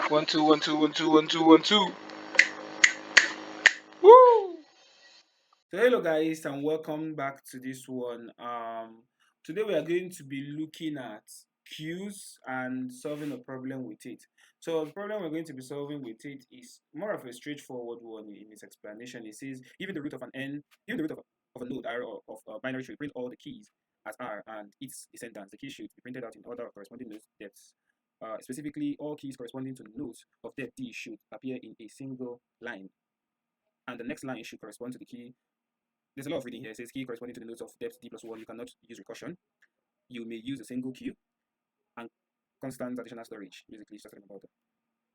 One, two, one, two, one, two, one, two, one, two. Woo! So hello guys and welcome back to this one. Today we are going to be looking at queues and solving a problem with it. So the problem we're going to be solving with it is more of a straightforward one in its explanation. It says given the root of an n, given the root of a node R of a binary tree, print all the keys as R and its descendants. The keys should be printed out in order of corresponding node depths. Specifically, all keys corresponding to nodes of depth D should appear in a single line, and the next line should correspond to the key. There's a lot of reading here. It says key corresponding to the nodes of depth D plus 1. You cannot use recursion. You may use a single queue and constant additional storage. Basically, it's just talking about that.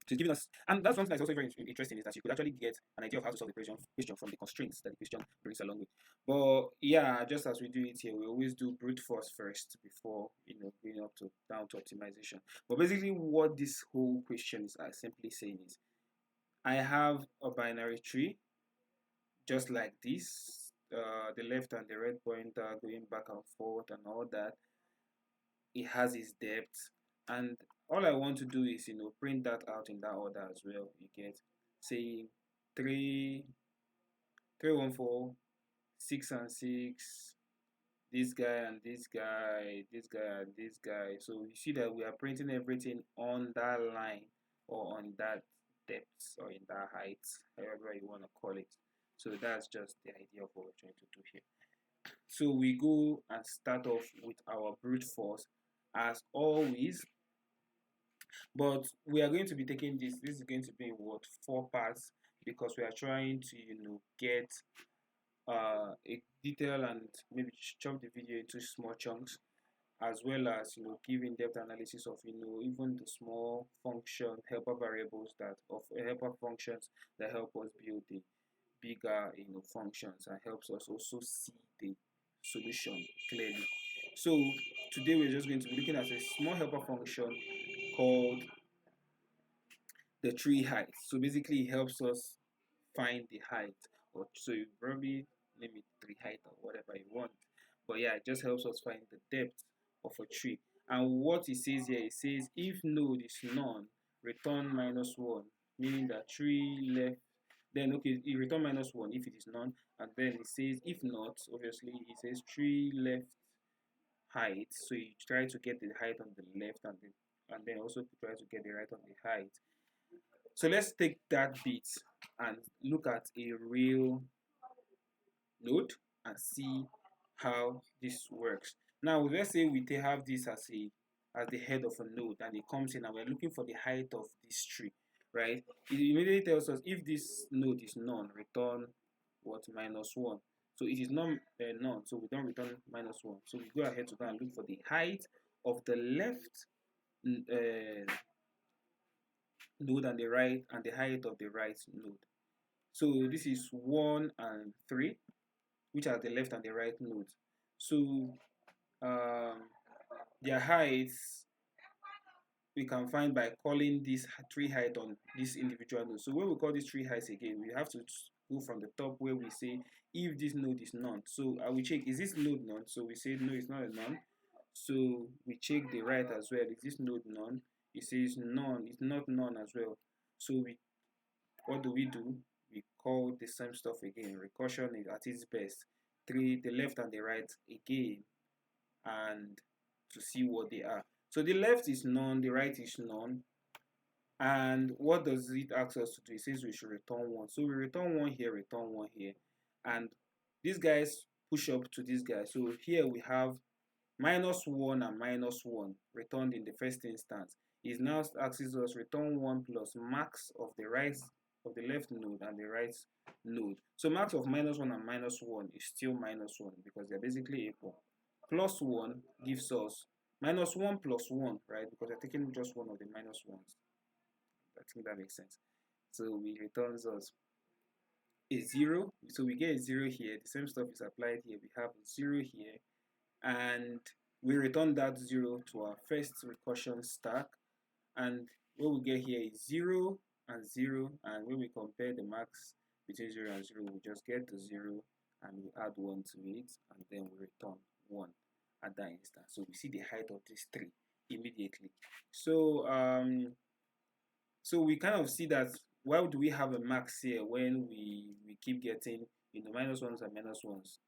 So it's giving us, and that's one thing that's also very interesting, is that you could actually get an idea of how to solve the question from the constraints that the question brings along with. But yeah, just as we do it here, we always do brute force first before going up to down to optimization. But basically, what this whole question is simply saying is, I have a binary tree just like this. The left and the right pointer going back and forth and all that. It has its depth, and all I want to do is print that out in that order as well. You get, say, 3 1 4 6 and 6, this guy and this guy, this guy and this guy. So you see that we are printing everything on that line or on that depth or in that height, however you want to call it. So that's just the idea of what we're trying to do here. So we go and start off with our brute force as always, but we are going to be taking this is going to be in 4 parts, because we are trying to get a detail and maybe chop the video into small chunks, as well as give in-depth analysis of even the small function helper variables that of helper functions that help us build the bigger functions and helps us also see the solution clearly. So today we're just going to be looking at a small helper function called the tree height. So basically it helps us find the height, or so you probably name it tree height or whatever you want, but yeah, it just helps us find the depth of a tree. And what it says here, it says if node is none, return -1, meaning that tree left. Then okay, it return -1 if it is none, and then it says if not, obviously it says tree left height. So you try to get the height on the left, and then also try to get the right on the height. So let's take that bit and look at a real node and see how this works. Now let's say we have this as the head of a node, and it comes in and we're looking for the height of this tree, right? It immediately tells us if this node is none, return what? -1. So it is not none, so we don't return -1. So we go ahead to go and look for the height of the left node and the right, and the height of the right node. So this is 1 and 3, which are the left and the right nodes. So their heights we can find by calling this tree height on this individual node. So when we call this tree heights again, we have to go from the top where we say if this node is none. So I will check, is this node none? So we say no, it's not a none. So we check the right as well. Is this node none? It says none. It's not none as well. So what do? We call the same stuff again. Recursion is at its best. The left and the right again, and to see what they are. So the left is none, the right is none. And what does it ask us to do? It says we should return 1. So we return 1 here, return 1 here. And these guys push up to this guy. So here we have -1 and -1 returned in the first instance. It now asks us return 1 plus max of the left node and the right node. So max of -1 and -1 is still -1 because they're basically equal. +1 gives us -1 plus 1, right? Because we're taking just one of the -1s. I think that makes sense. So we returns us a 0. So we get a 0 here. The same stuff is applied here. We have a 0 here, and we return that 0 to our first recursion stack. And what we get here is 0 and 0. And when we compare the max between 0 and 0, we just get to 0 and we add 1 to it, and then we return 1 at that instant. So we see the height of this tree immediately. So So we kind of see that why do we have a max here when we keep getting, minus ones and minus ones.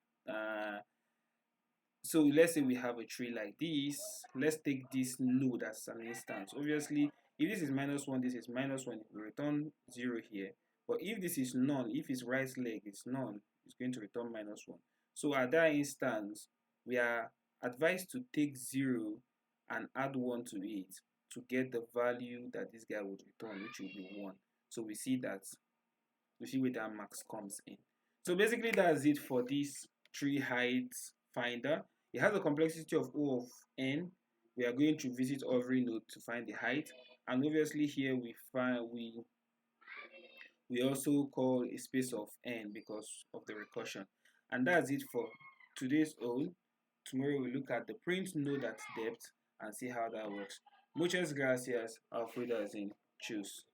So let's say we have a tree like this. Let's take this node as an instance. Obviously, if this is minus one, this is minus one, we return 0 here. But if this is none, if its right leg is none, it's going to return minus one. So at that instance, we are advised to take 0 and add 1 to it to get the value that this guy would return, which will be 1. So we see where that max comes in. So basically that's it for this tree height finder. It has a complexity of O of n. We are going to visit every node to find the height, and obviously here we also call a space of n because of the recursion. And that's it for today's own. Tomorrow we look at the print node at depth and see how that works. Muchas gracias, Alfredo, as in choose.